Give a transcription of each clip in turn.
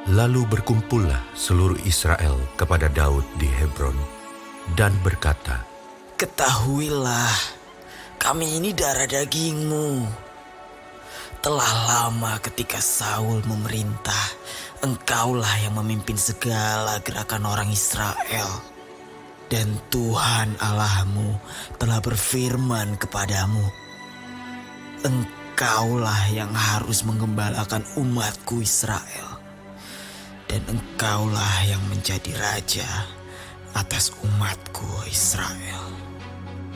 Lalu berkumpullah seluruh Israel kepada Daud di Hebron dan berkata, Ketahuilah, kami ini darah dagingmu. Telah lama ketika Saul memerintah, engkaulah yang memimpin segala gerakan orang Israel. Dan Tuhan Allahmu telah berfirman kepadamu, engkaulah yang harus menggembalakan umatku Israel. Dan engkaulah yang menjadi raja atas umatku Israel.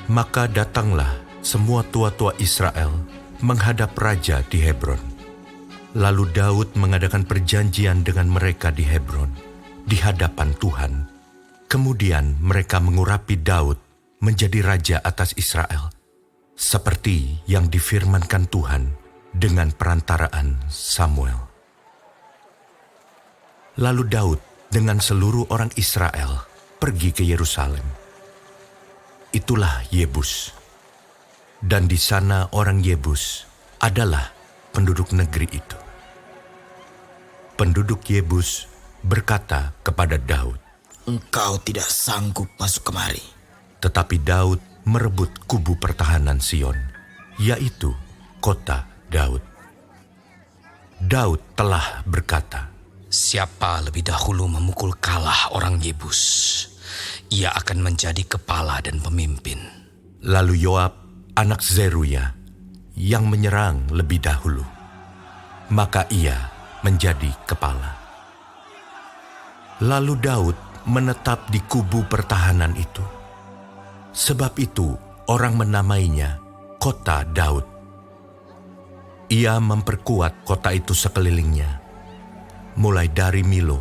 Maka datanglah semua tua-tua Israel menghadap raja di Hebron. Lalu Daud mengadakan perjanjian dengan mereka di Hebron, di hadapan Tuhan. Kemudian mereka mengurapi Daud menjadi raja atas Israel, seperti yang difirmankan Tuhan dengan perantaraan Samuel. Lalu Daud dengan seluruh orang Israel pergi ke Yerusalem. Itulah Yebus. Dan di sana orang Yebus adalah penduduk negeri itu. Penduduk Yebus berkata kepada Daud, Engkau tidak sanggup masuk kemari. tetapi Daud merebut kubu pertahanan Sion, yaitu kota Daud. Daud telah berkata, Siapa lebih dahulu memukul kalah orang Yebus, ia akan menjadi kepala dan pemimpin. Lalu Yoab, anak Zeruya, yang menyerang lebih dahulu, maka ia menjadi kepala. Lalu Daud menetap di kubu pertahanan itu. Sebab itu orang menamainya Kota Daud. Ia memperkuat kota itu sekelilingnya, mulai dari Milo,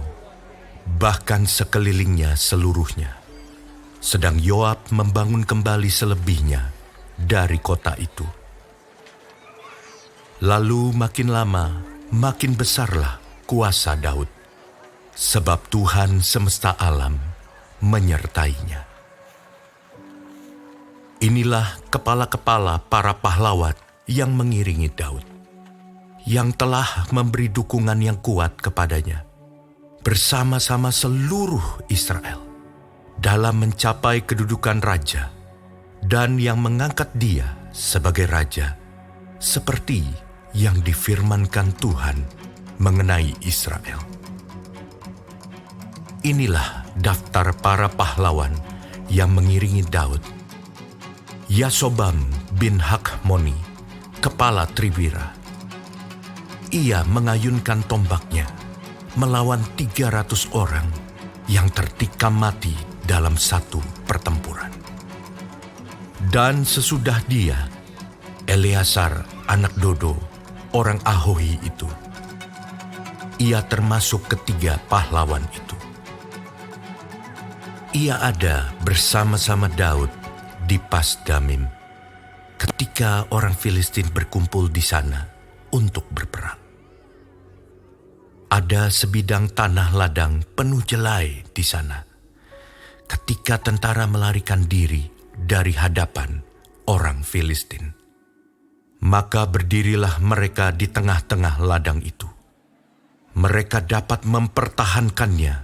bahkan sekelilingnya seluruhnya. Sedang Yoab membangun kembali selebihnya dari kota itu. Lalu makin lama, makin besarlah kuasa Daud, sebab Tuhan semesta alam menyertainya. Inilah kepala-kepala para pahlawan yang mengiringi Daud, yang telah memberi dukungan yang kuat kepadanya, bersama-sama seluruh Israel, dalam mencapai kedudukan raja, dan yang mengangkat dia sebagai raja, seperti yang difirmankan Tuhan mengenai Israel. Inilah daftar para pahlawan yang mengiringi Daud. Yasobam bin Hakmoni, kepala Triwira. Ia mengayunkan tombaknya melawan 300 orang yang tertikam mati dalam satu pertempuran. Dan sesudah dia, Eleazar anak Dodo, orang Ahohi itu. Ia termasuk ketiga pahlawan itu. Ia ada bersama-sama Daud di Pasdamim ketika orang Filistin berkumpul di sana untuk berperang. Ada sebidang tanah ladang penuh jelai di sana ketika tentara melarikan diri dari hadapan orang Filistin. Maka berdirilah mereka di tengah-tengah ladang itu. Mereka dapat mempertahankannya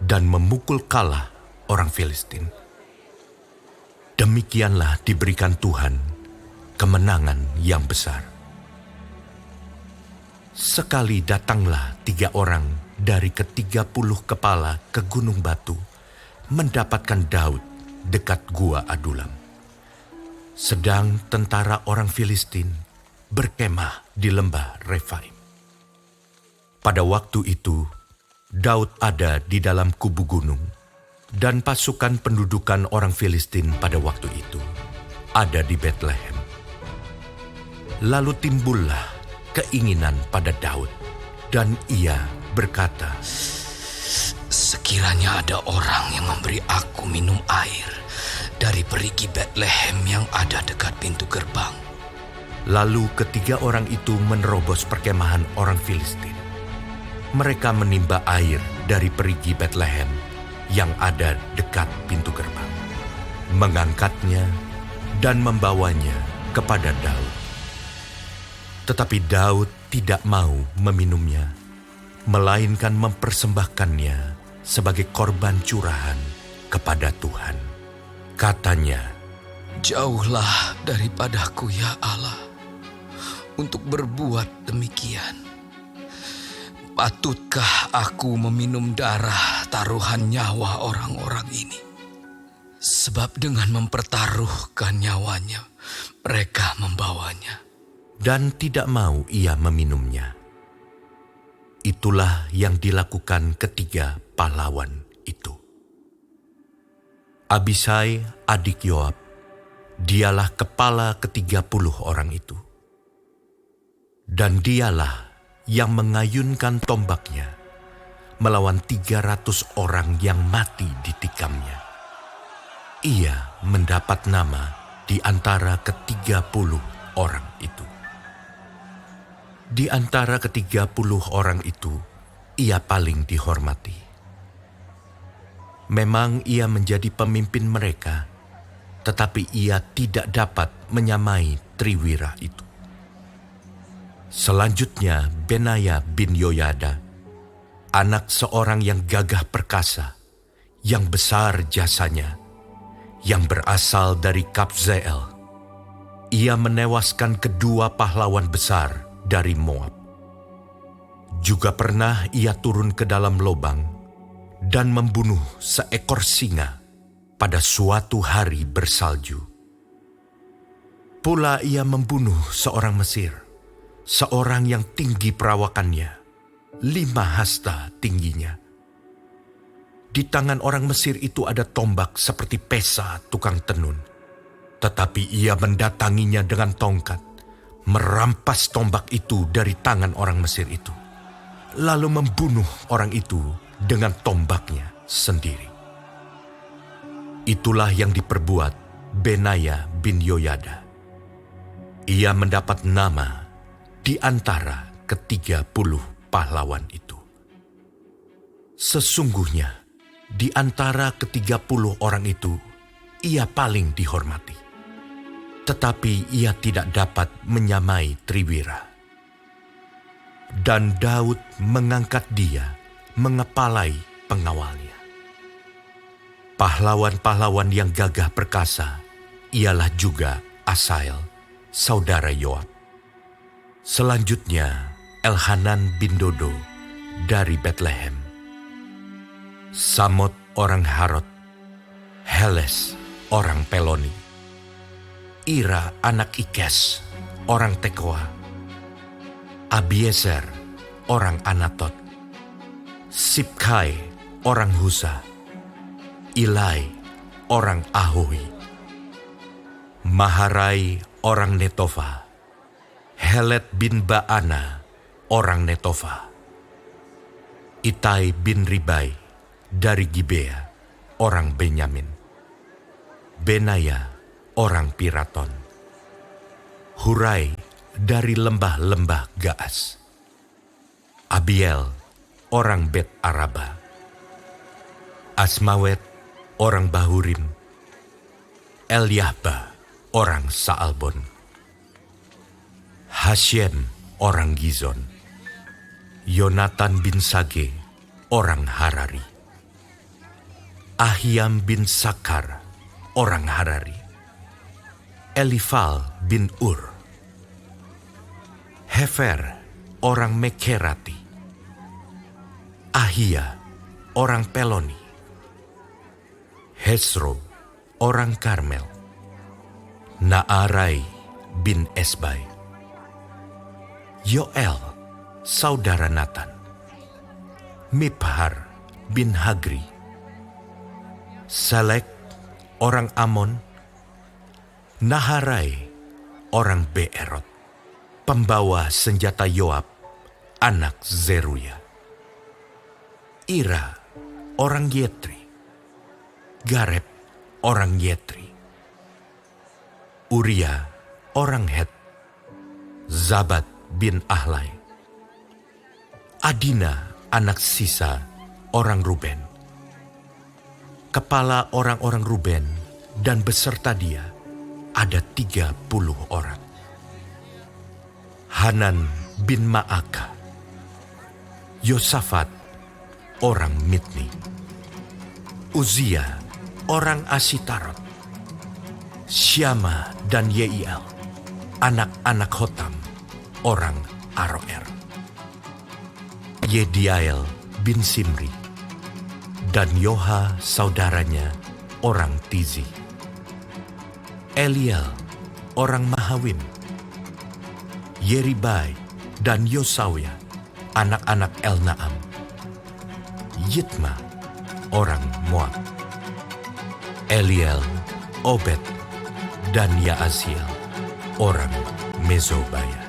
dan memukul kalah orang Filistin. Demikianlah diberikan Tuhan kemenangan yang besar. Sekali datanglah 3 orang dari ke-30 kepala ke Gunung Batu, mendapatkan Daud dekat Gua Adulam. Sedang tentara orang Filistin berkemah di lembah Refaim. Pada waktu itu, Daud ada di dalam kubu gunung, dan pasukan pendudukan orang Filistin pada waktu itu ada di Betlehem. Lalu timbullah keinginan pada Daud, dan ia berkata, Sekiranya ada orang yang memberi aku minum air dari perigi Betlehem yang ada dekat pintu gerbang. Lalu ketiga orang itu menerobos perkemahan orang Filistin. Mereka menimba air dari perigi Betlehem yang ada dekat pintu gerbang, mengangkatnya dan membawanya kepada Daud. Tetapi Daud tidak mau meminumnya, melainkan mempersembahkannya sebagai korban curahan kepada Tuhan. Katanya, "Jauhlah daripadaku ya Allah, untuk berbuat demikian. Patutkah aku meminum darah taruhan nyawa orang-orang ini? Sebab dengan mempertaruhkan nyawanya, mereka membawanya." dan tidak mau ia meminumnya. Itulah yang dilakukan ketiga pahlawan itu. Abisai, adik Yoab, dialah kepala ke-30 orang itu. Dan dialah yang mengayunkan tombaknya melawan 300 orang yang mati ditikamnya. Ia mendapat nama di antara ke-30 orang itu. Di antara ke-30 orang itu, ia paling dihormati. Memang ia menjadi pemimpin mereka, tetapi ia tidak dapat menyamai Triwira itu. Selanjutnya Benaya bin Yoyada, anak seorang yang gagah perkasa, yang besar jasanya, yang berasal dari Kabzeel. Ia menewaskan kedua pahlawan besar dari Moab. Juga pernah ia turun ke dalam lobang dan membunuh seekor singa pada suatu hari bersalju. Pula ia membunuh seorang Mesir, seorang yang tinggi perawakannya, 5 hasta tingginya. Di tangan orang Mesir itu ada tombak seperti pesa tukang tenun, tetapi ia mendatanginya dengan tongkat, merampas tombak itu dari tangan orang Mesir itu, lalu membunuh orang itu dengan tombaknya sendiri. Itulah yang diperbuat Benaya bin Yoyada. Ia mendapat nama di antara ke-30 pahlawan itu. Sesungguhnya di antara ke-30 orang itu, ia paling dihormati. Tetapi ia tidak dapat menyamai Triwira. Dan Daud mengangkat dia mengepalai pengawalnya. Pahlawan-pahlawan yang gagah perkasa ialah juga Asael, saudara Yoab. Selanjutnya Elhanan bin Dodo dari Betlehem, Samot orang Harod, Heles orang Peloni, Ira anak Ikes, orang Tekoa, Abiezer, orang Anatot, Sibkai, orang Husa, Ilai, orang Ahohi, Maharai, orang Netofa, Helet bin Baana, orang Netofa, Itai bin Ribai, dari Gibea, orang Benyamin, Benaya, orang Piraton, Hurai dari lembah-lembah Gaas, Abiel orang Bet Araba, Asmawet orang Bahurim, Eliahba orang Saalbon, Hasyem orang Gizon, Yonatan bin Sage orang Harari, Ahiam bin Sakar orang Harari, Elifal bin Ur, Hefer orang Mekerati, Ahia orang Peloni, Hesro orang Karmel, Naarai bin Esbai, Yoel saudara Natan, Miphar bin Hagri, Selek orang Amon, Naharai orang Beerot, pembawa senjata Yoab, anak Zeruya, Ira orang Yetri, Gareb orang Yetri, Uria orang Het, Zabat bin Ahlai, Adina anak Sisa orang Ruben, kepala orang-orang Ruben, dan beserta dia ada 30 orang. Hanan bin Ma'aka, Yosafat, orang Mitni. Uzia, orang Asitarot. Syama dan Yeiel, anak-anak Hotam, orang Aroer. Yediael bin Simri, dan Yoha saudaranya, orang Tizi. Eliel, orang Mahawim. Yeribai dan Yosawya, anak-anak Elnaam. Yitma, orang Moab. Eliel, Obed, dan Yaaziel, orang Mezobaya.